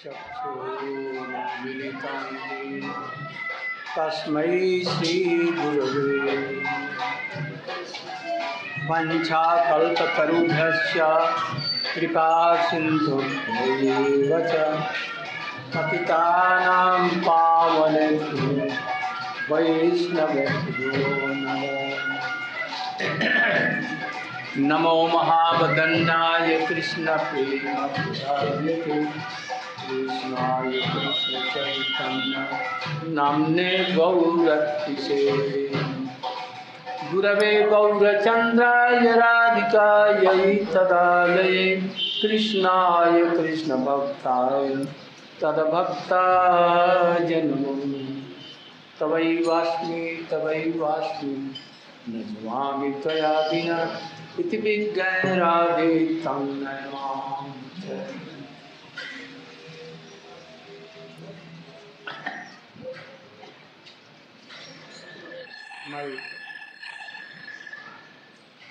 चक्षुरुन्मिलितं येन तस्मै श्रीगुरवे वञ्चाकल्पतरुभ्यश्च कृपासिन्धुभ्यैव च पतितानां पावनेभ्यो वैष्णवेभ्यो नमो महावदन्नाय कृष्णप्रेमप्रदायते कृष्णाय कृष्णचैतन्य नाम्ने गौरतिसे गुरवे गौरचन्द्राय राधिकायै तदालये कृष्णाय कृष्णभक्ताय तद्भक्ताय नमो तवैवास्मि न ज्वामि त्वया विना इति विज्ञाय राधे तं नमामि। My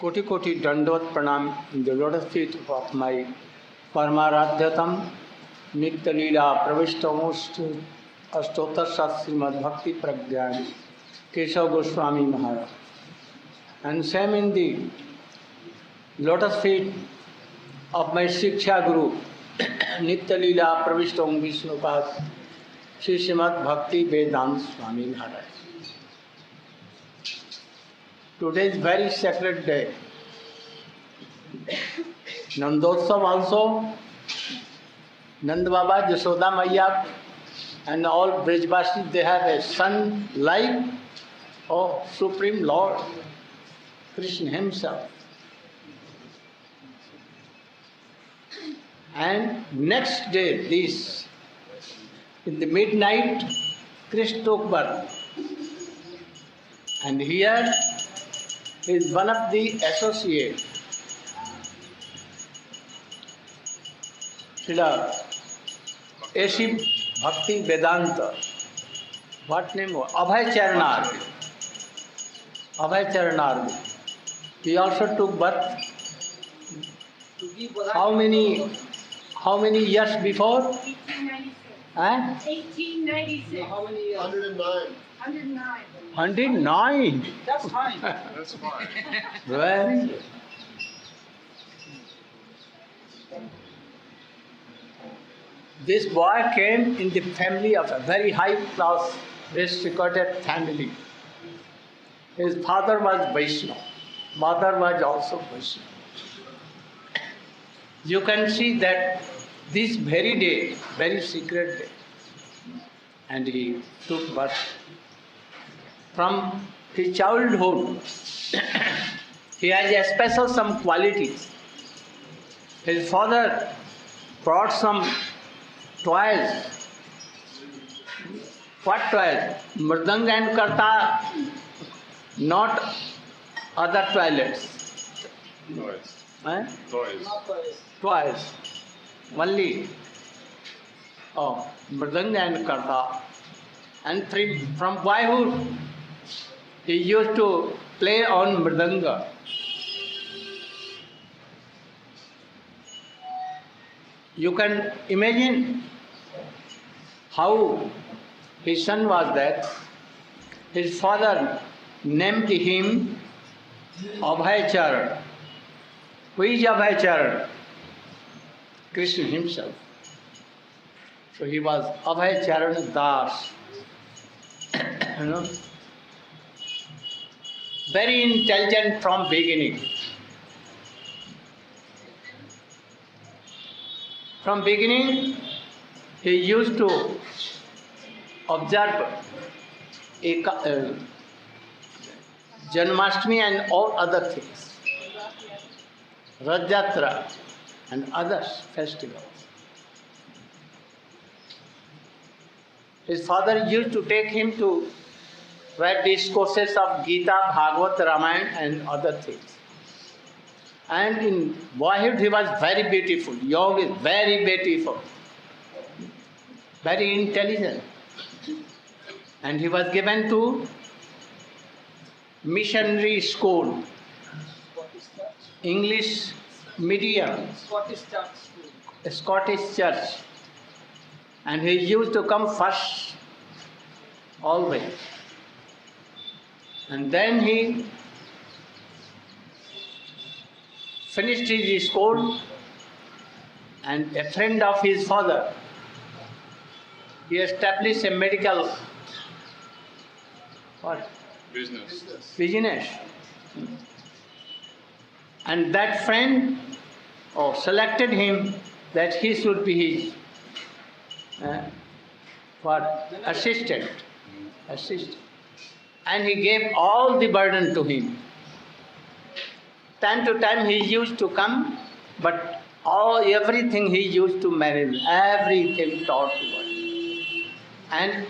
कोटि कोटि दंडवत प्रणाम in the lotus feet of my Paramaradhyatam Nitya Leela Pravishtamost Astotar Sat Srimad Bhakti Pragyani Keshav Goswami Maharaj, and same in the lotus feet of my Shiksha Guru Nitya Leela Pravishtam Vishnupad Sri Srimad Bhakti Vedanta Swami Maharaj. Today is very sacred day. Nandotsav also, Nand Baba, Jashoda Maiya, and all Brajvasis, they have a son like Supreme Lord Krishna himself. And next day, this, in the midnight, Krishna took birth. And here is one of the associates, Srila A.C. Bhakti Vedanta. What name was? Abhay Charanarvi. Abhay Charanarvi. He also took birth. How many years before? 1896. Huh? 1896. How many years? 109. 109. 109. That's fine. That's fine. Very good. This boy came in the family of a very high class, aristocratic family. His father was Vaishnava, mother was also Vaishnava. You can see that this very day, very secret day, and he took birth. From his childhood, he has a special some qualities. His father brought some toys. What toys? Mridanga and karta, not other toilets. Toys. Eh? Toys. Toys. Only mridanga and karta. And from boyhood, he used to play on mridanga. You can imagine how his son was that. His father named him Abhay Charan. Who is Abhay Charan? Krishna himself. So he was Abhay Charan Das. You know, very intelligent from beginning. From beginning, he used to observe Janmashtami and all other things, Rath Yatra and other festivals. His father used to take him to write discourses of Gita, Bhagavad, Ramayana and other things. And in boyhood he was very beautiful. Young is very beautiful, very intelligent. And he was given to missionary school, English medium. Scottish Church School. Scottish church, and he used to come first always. And then he finished his school, and a friend of his father, he established a medical Business. business. And that friend selected him that he should be his assistant. And he gave all the burden to him. Time to time he used to come, but everything he used to manage, everything taught to us. And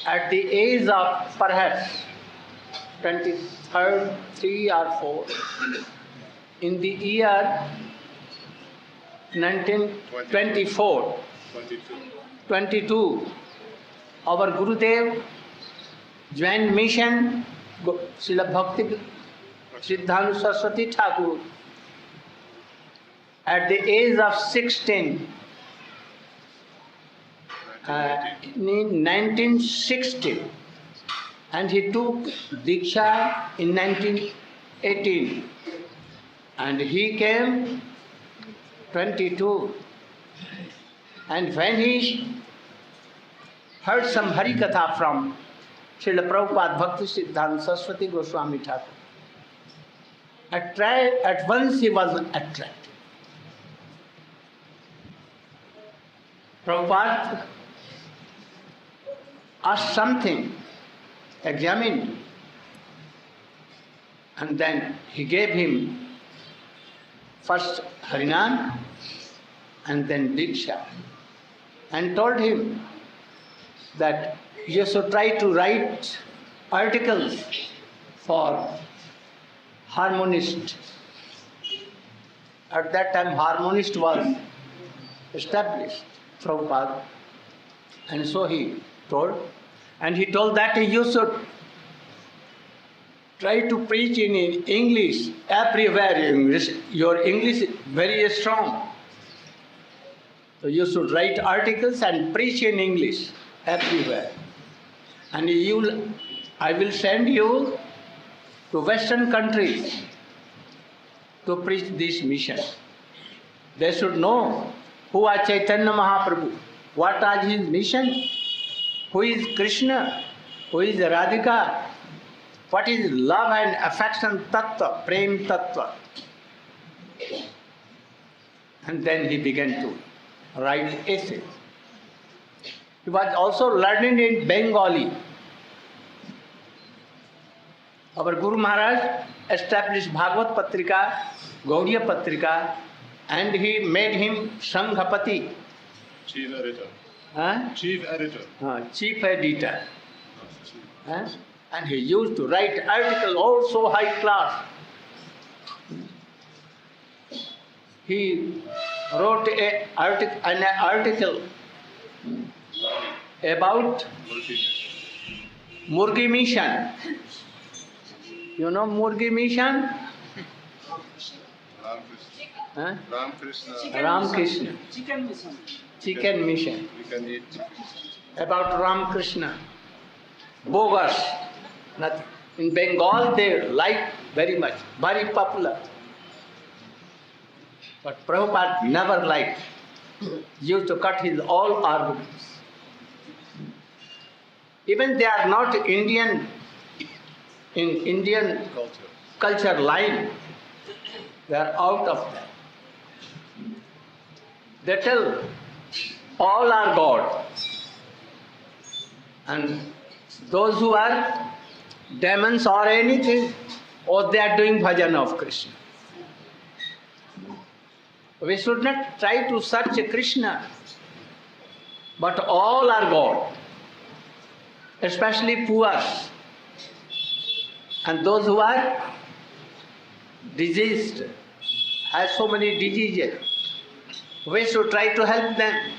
at the age of perhaps 3 or 4, in the year 1924, 22, our Gurudev joined mission, Srila Bhakti Siddhanta Saraswati Thakur, at the age of 16, in 1960, and he took Diksha in 1918, and he came 22. And when he heard some Hari Katha from Srila Prabhupada Bhakti Siddhanta Saraswati Goswami Thakur, at once he was attracted. Prabhupada asked something, examined, and then he gave him first Harinam and then Diksha, and told him that you should try to write articles for harmonist. At that time harmonist was established, Prabhupada, and so he told, and he told that you should try to preach in English everywhere. Your English is very strong. So you should write articles and preach in English everywhere. And I will send you to Western countries to preach this mission. They should know who is Chaitanya Mahaprabhu, what is his mission, who is Krishna, who is Radhika, what is love and affection tattva, prem tattva. And then he began to write essays. He was also learning in Bengali. Our Guru Maharaj established Bhagavad Patrika, Gaudiya Patrika, and he made him Sanghapati. Chief editor. Chief editor. And he used to write articles also high class. He wrote an article about Murgi Mission. You know Murgi Mission? Ramakrishna. Chicken Mission. We can eat chicken. About Ramakrishna. Bogus. Nothing. In Bengal they like very much, very popular. But Prabhupada never liked. Used to cut his all arguments. Even they are not Indian, in Indian culture line, they are out of that. They tell all are God. And those who are demons or anything, or they are doing bhajan of Krishna. We should not try to search Krishna, but all are God, especially poor and those who are diseased, have so many diseases. We should try to help them.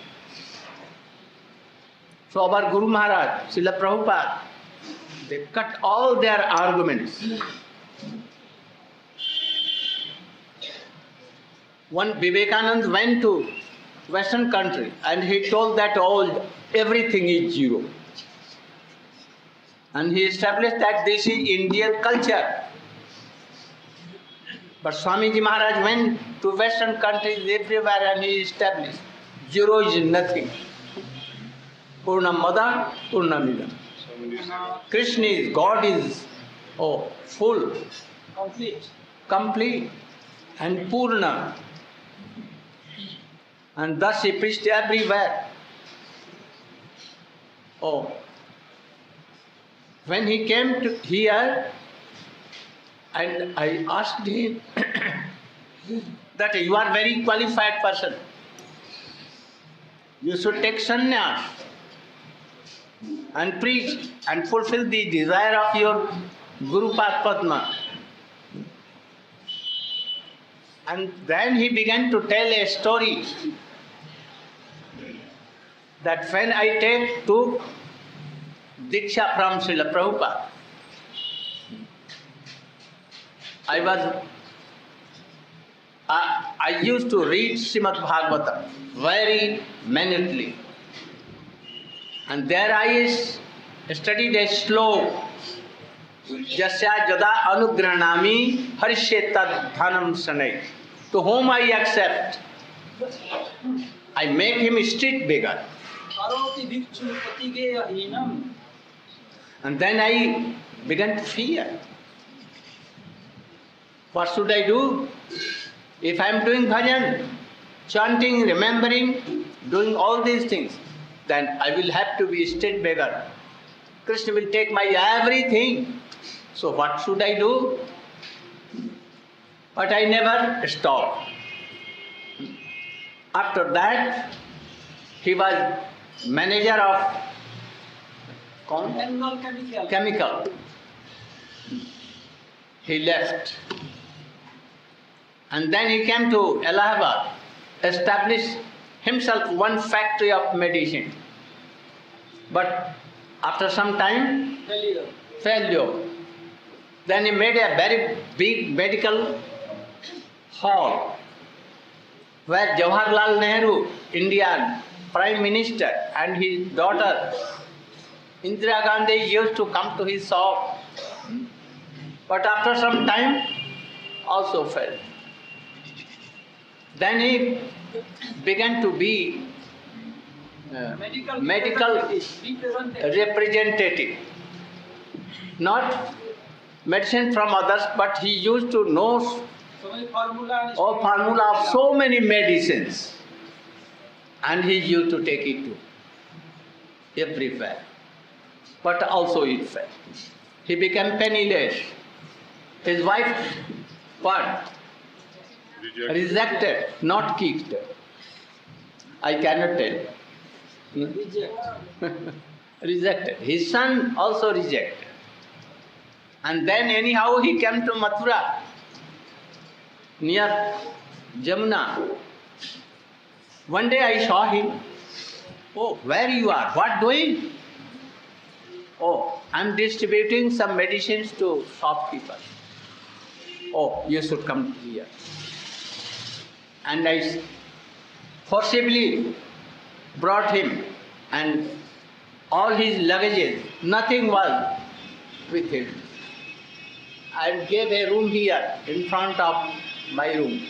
So our Guru Maharaj, Srila Prabhupada, they cut all their arguments. One Vivekananda went to Western country, and he told that all everything is zero. And he established that this is Indian culture. But Swamiji Maharaj went to Western countries everywhere and he established zero is nothing. Purnamada, Purnamidam. Somebody said, Krishna is, God is, full, complete, and Purna. And thus he preached everywhere. When he came to here, and I asked him that you are very qualified person. You should take sannyas and preach and fulfill the desire of your Guru Padma. And then he began to tell a story that when I took Diksha from Srila Prabhupada, I used to read Srimad Bhagavatam very minutely. And there I studied a slok. Jasya jada anugranami harishe tad dhanam sanai. To whom I accept, I make him a street beggar. And then I began to fear. What should I do? If I am doing bhajan, chanting, remembering, doing all these things, then I will have to be a street beggar. Krishna will take my everything. So what should I do? But I never stopped. After that, he was manager of chemical. He left. And then he came to Allahabad, established himself one factory of medicine. But after some time, failure. Then he made a very big medical hall where Jawaharlal Nehru, Indian Prime Minister, and his daughter Indira Gandhi used to come to his shop. But after some time, also failed. Then he began to be medical representative. Not medicine from others, but he used to know formula of so many medicines. And he used to take it to everywhere. But also it failed. He became penniless. His wife, what? Rejected, not kicked. I cannot tell. Rejected. His son also rejected. And then anyhow he came to Mathura, near Jamuna. One day I saw him. Oh, where you are? What doing? Oh, I'm distributing some medicines to shopkeepers. Oh, you should come here. And I forcibly brought him, and all his luggages, nothing was with him. I gave a room here in front of my room.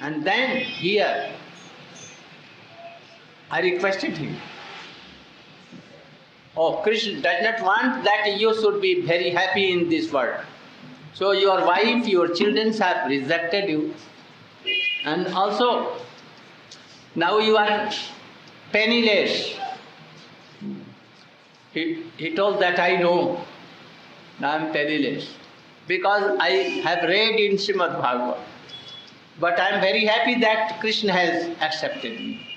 And then here, I requested him. Oh, Krishna does not want that you should be very happy in this world. So your wife, your children have rejected you. And also, now you are penniless. He told that I know. Now I am penniless. Because I have read in Srimad Bhagavatam. But I am very happy that Krishna has accepted me.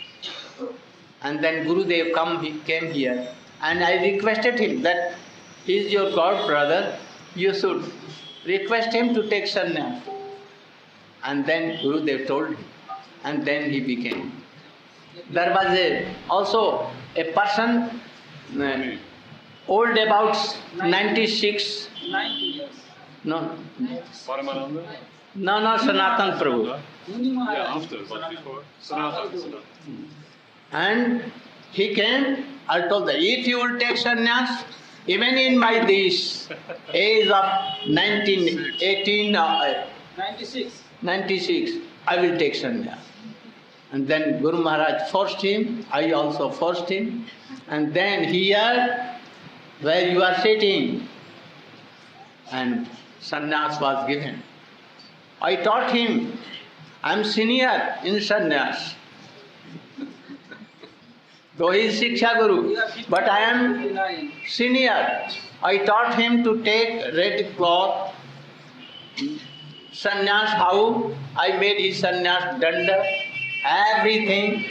And then Gurudev came here. And I requested him that he is your God brother. You should request him to take sannyas. And then Gurudev told him. And then he became. There was also a person old about 90 years. No, Paramananda? Sanatan Prabhu. Yeah, after, but before. Sanatana. And he came, I told him, if you will take sannyas, even in my this age of 96, I will take sannyas. And then Guru Maharaj forced him, I also forced him. And then here, where you are sitting, and sannyas was given. I taught him, I am senior in sannyas. Though he is Shiksha Guru, but I am senior. I taught him to take red cloth, sannyas, how I made his sannyas danda, everything,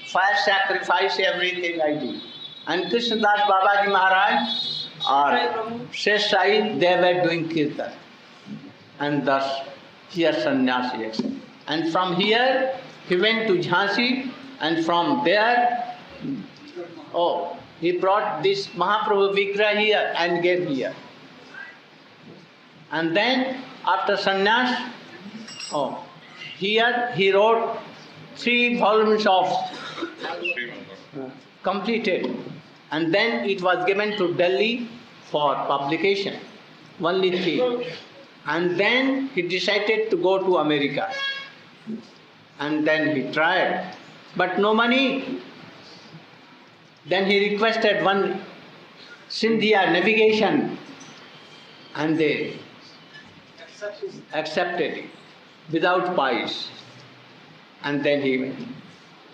fire sacrifice, everything I did. And Krishnadas Babaji Maharaj or Shesh Sai, they were doing kirtan. And thus, here sannyas he accepted. And from here, he went to Jhansi, and from there, he brought this Mahaprabhu Vigraha here and gave here. And then, after sannyas, here he wrote 3 volumes of completed. And then it was given to Delhi for publication. Only 3. And then he decided to go to America. And then he tried. But no money. Then he requested one Sindhia navigation. And they accepted it without price. And then he went.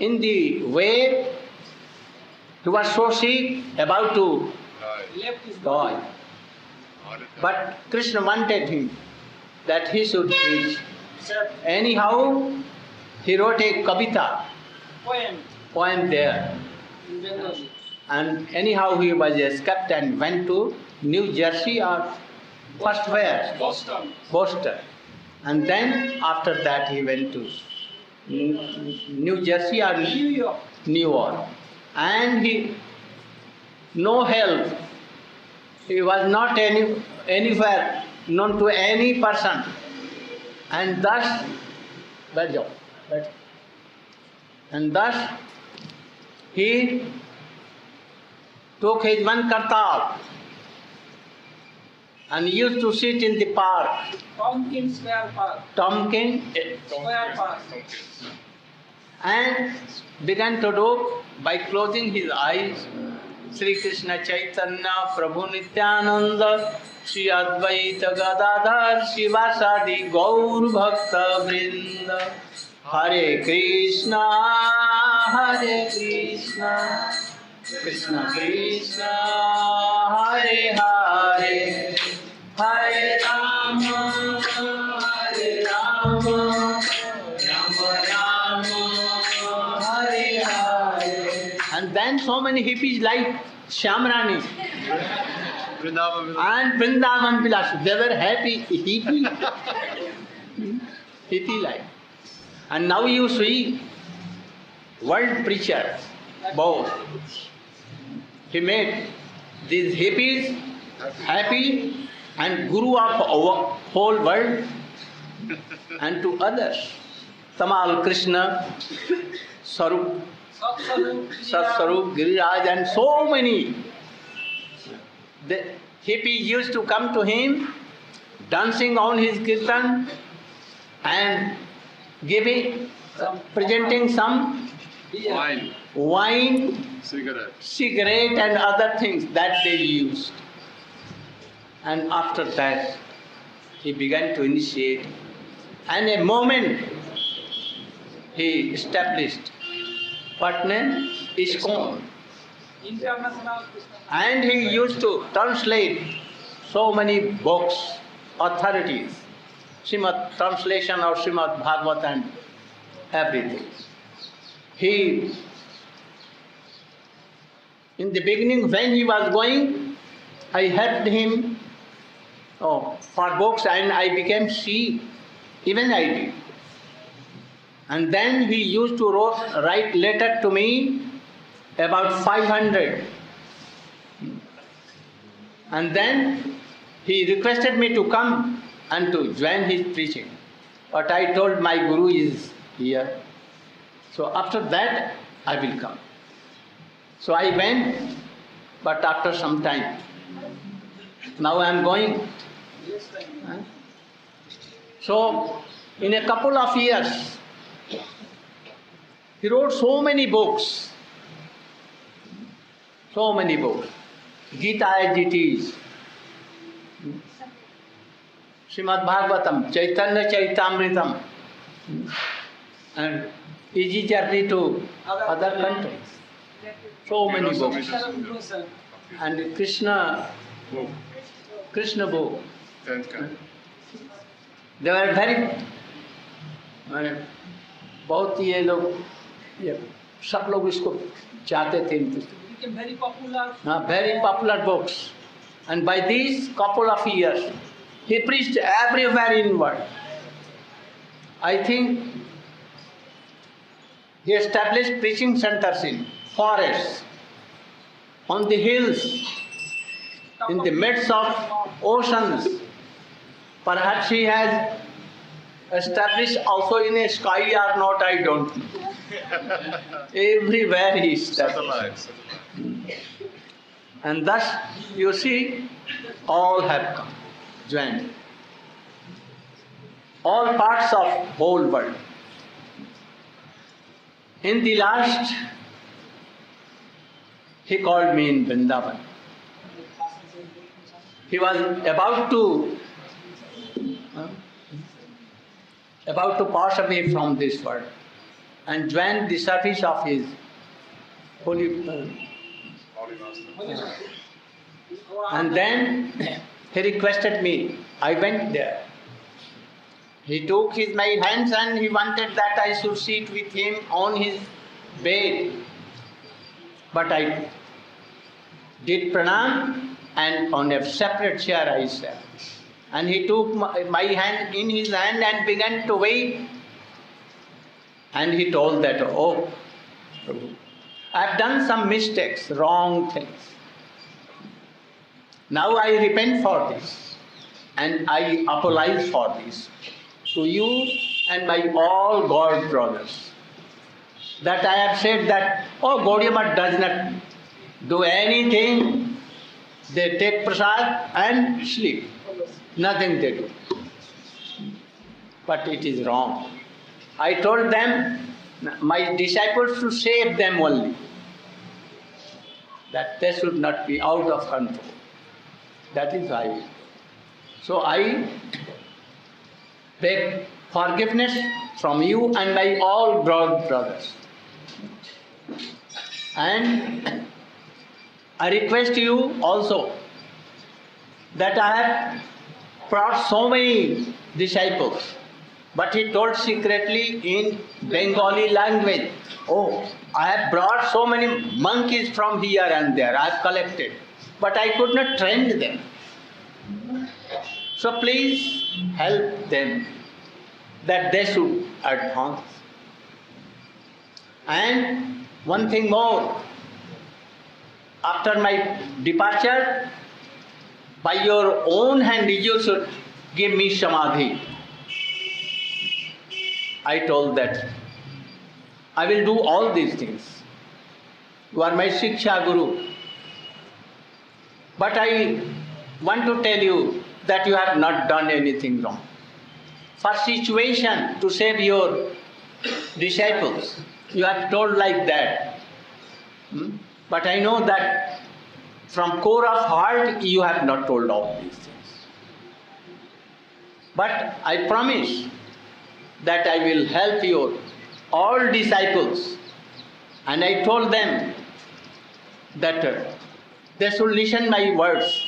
In the way, he was so sick, about to die. But Krishna wanted him that he should preach. Anyhow, he wrote a kavita, poem there. And anyhow, he was escaped and went to New Jersey or first where? Boston. And then after that he went to New Jersey or New York. And he, no help. He was not anywhere known to any person. And thus, he took his one kartab and used to sit in the park. Tompkins Square Park. Tompkins Square Park. And began to do by closing his eyes. Sri Krishna Chaitanya Prabhu Nityananda Sri Advaita Gadadhar Shivasadi Gaur Bhakta Vrinda Hare Krishna Krishna Krishna Hare Hare Hare Rama Rama Rama Hare Hare. And then so many hippies like Shamrani and Vrindavan Vilas, they were happy, hippie life. And now you see world preacher, both. He made these hippies happy and guru of our whole world, and to others. Tamal Krishna, Sarup, Satsarup, Giriraj, and so many. The hippie used to come to him, dancing on his kirtan and presenting some wine, cigarette and other things that they used. And after that, he began to initiate. And a moment, he established Patna ISKCON. International. And he used to translate so many books, authorities, Srimad translation of Srimad Bhagavatam and everything. He, in the beginning when he was going, I helped him for books and I became C, even I did. And then he used to write letter to me, about 500. And then he requested me to come and to join his preaching. But I told my Guru is here. So after that, I will come. So I went, but after some time. Now I am going. Huh? So, in a couple of years, he wrote so many books. So many books. Gita as it is. Srimad Bhagavatam, Chaitanya Chaitamritam, and Easy Journey to other countries. So many books. And Krishna book. They were very बहुत ये लोग सब लोग इसको चाहते थे Became very popular. Very popular books, and by these couple of years he preached everywhere in world. I think he established preaching centers in forests, on the hills, in the midst of oceans. Perhaps he has established also in a sky or not, I don't know. Everywhere he established. And thus, you see, all have come, joined. All parts of whole world. In the last, he called me in Vrindavan. He was about to pass away from this world and join the service of his holy. And then he requested me. I went there. He took my hands and he wanted that I should sit with him on his bed. But I did pranam and on a separate chair I sat. And he took my hand in his hand and began to weep. And he told that, oh, Prabhu, I have done some mistakes, wrong things. Now I repent for this. And I apologize for this to you and my all God brothers. That I have said that, oh, Gaudiya Math does not do anything. They take prasad and sleep. Nothing they do. But it is wrong. I told them, my disciples to save them only. That they should not be out of control. That is why. So I beg forgiveness from you and my all brothers. And I request you also that I have brought so many disciples, but he told secretly in Bengali language, oh, I have brought so many monkeys from here and there, I have collected, but I could not train them. So please help them that they should advance. And one thing more, after my departure, by your own hand you should give me samadhi. I told that I will do all these things. You are my Shiksha Guru. But I want to tell you that you have not done anything wrong. For situation to save your disciples, you have told like that. But I know that from core of heart you have not told all these things. But I promise that I will help your all disciples. And I told them that they should listen my words.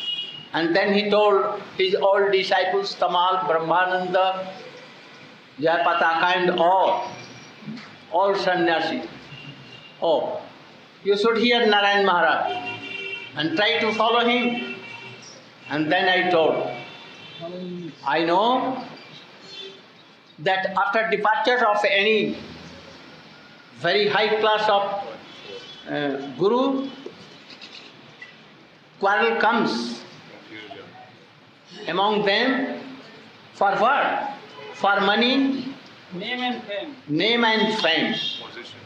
And then he told his all disciples, Tamal, Brahmananda, Jayapataka and all sannyasi. Oh, you should hear Narayan Maharaj and try to follow him. And then I told, I know that after departure of any very high class of Guru, quarrel comes among them for what? for money, Name and fame. name and fame. Position.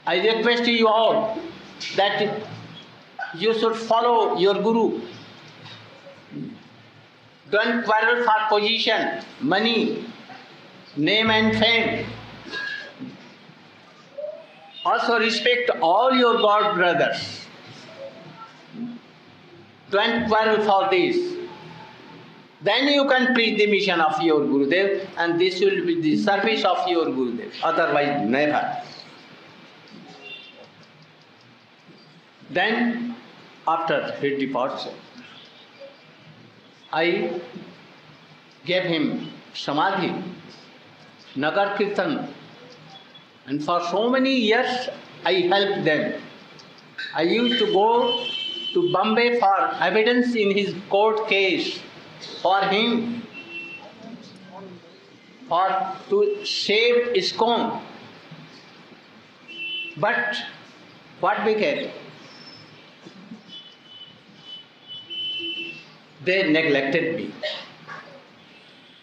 I request you all that you should follow your Guru. Don't quarrel for position, money, name and fame. Also respect all your God brothers. Don't quarrel for this. Then you can preach the mission of your Gurudev, and this will be the service of your Gurudev. Otherwise, never. Then, after his departure, I gave him Samadhi, Nagar Kirtan, and for so many years I helped them. I used to go to Bombay for evidence in his court case for him, to save ISKCON. But what became? They neglected me.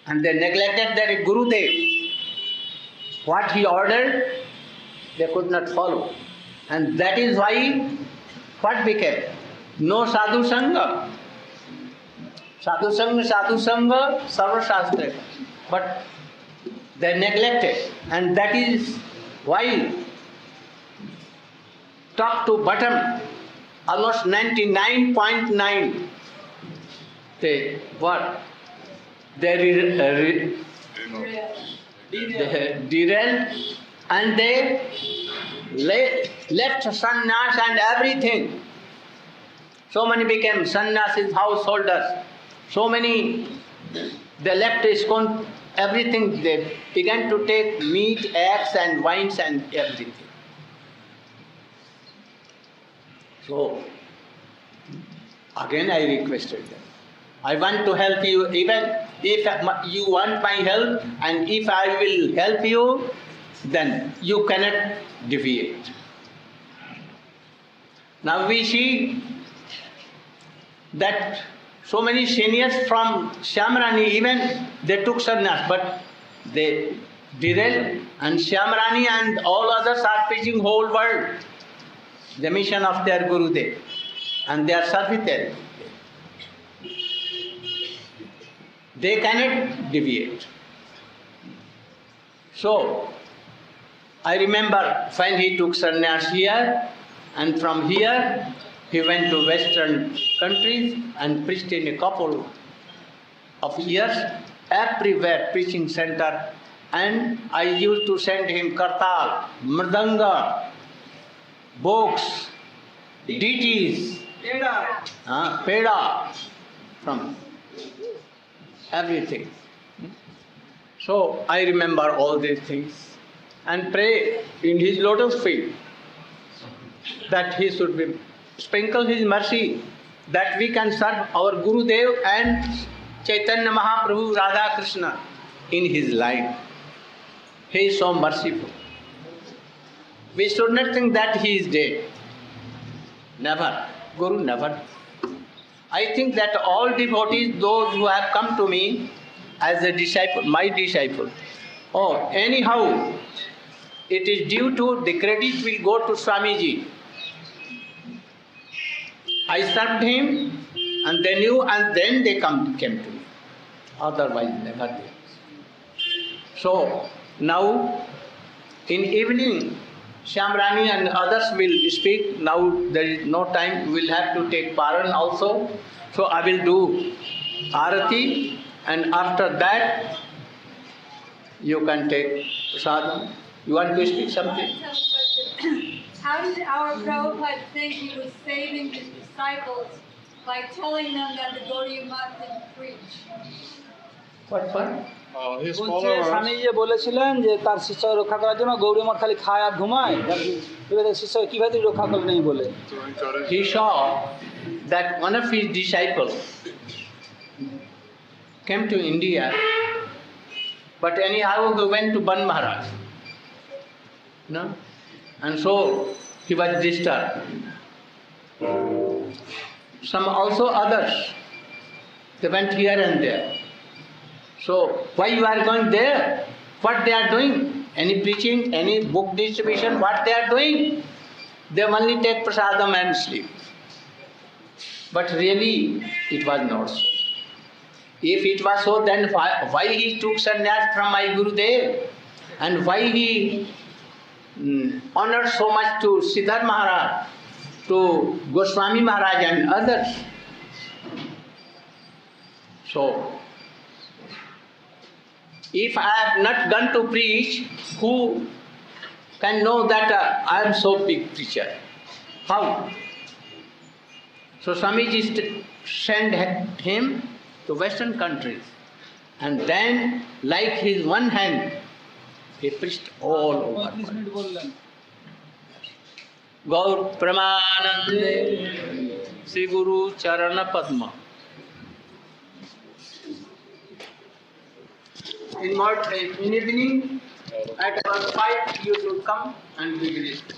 And they neglected their Gurudev. What he ordered, they could not follow. And that is why, what became? No sadhu sangha. Sadhu sangha, sarva shastra. But they neglected. And that is why, top to bottom, almost 99.9, they what? They derailed and they left sannyas and everything. So many became sannyasis, householders. So many, they left ISKCON, everything. They began to take meat, eggs and wines and everything. So, again I requested them. I want to help you, even if you want my help, and if I will help you, then you cannot deviate. Now we see that so many seniors from Shyamrani, even they took sannyas, but they derailed, and Shyamrani and all others are preaching whole world the mission of their Gurudev, and they are servitors. They cannot deviate. So, I remember when he took sannyas here, and from here he went to western countries and preached in a couple of years, everywhere preaching center, and I used to send him kartal, mridanga, books, deities, peda, from everything. So I remember all these things and pray in his lotus feet that he should be sprinkle his mercy, that we can serve our Gurudev and Chaitanya Mahaprabhu Radha Krishna in his life. He is so merciful. We should not think that he is dead. Never. Guru never. I think that all devotees, those who have come to me as a disciple, my disciple, or anyhow, it is due to the credit will go to Swamiji. I served him, and they knew, and then they came to me. Otherwise, never did. So now, in evening, Shyamrani and others will speak. Now there is no time. We will have to take Paran also. So I will do Arati, and after that you can take Prasadam. You want to speak something? How did our Prabhupada think he was saving his disciples by telling them that the Gaudiya Math didn't preach? What? His বলছে followers. স্বামী যে বলেছিলেন যে তার শিষ্য রক্ষা করার জন্য গৌরী মঠ খালি খায় আর ঘুমায়, এবার শিষ্য কিভাবে তিনি রক্ষা করলেন এই বলে। To encourage. He saw that one of his disciples came to India, but anyhow he went to Ban Maharaj. No? And so he was disturbed. Some also others, they went here and there. So why you are going there? What they are doing? Any preaching, any book distribution, what they are doing? They only take prasadam and sleep. But really, it was not so. If it was so, then why he took sannyas from my Gurudev? And why he honored so much to Siddhar Maharaj, to Goswami Maharaj and others? So, if I have not gone to preach, who can know that I am so big preacher? How? So Swamiji sent him to Western countries, and then, like his one hand, he preached all over. Gaur Pramanande Sri Guru Charana Padma. In evening, at about 5, you should come and be released.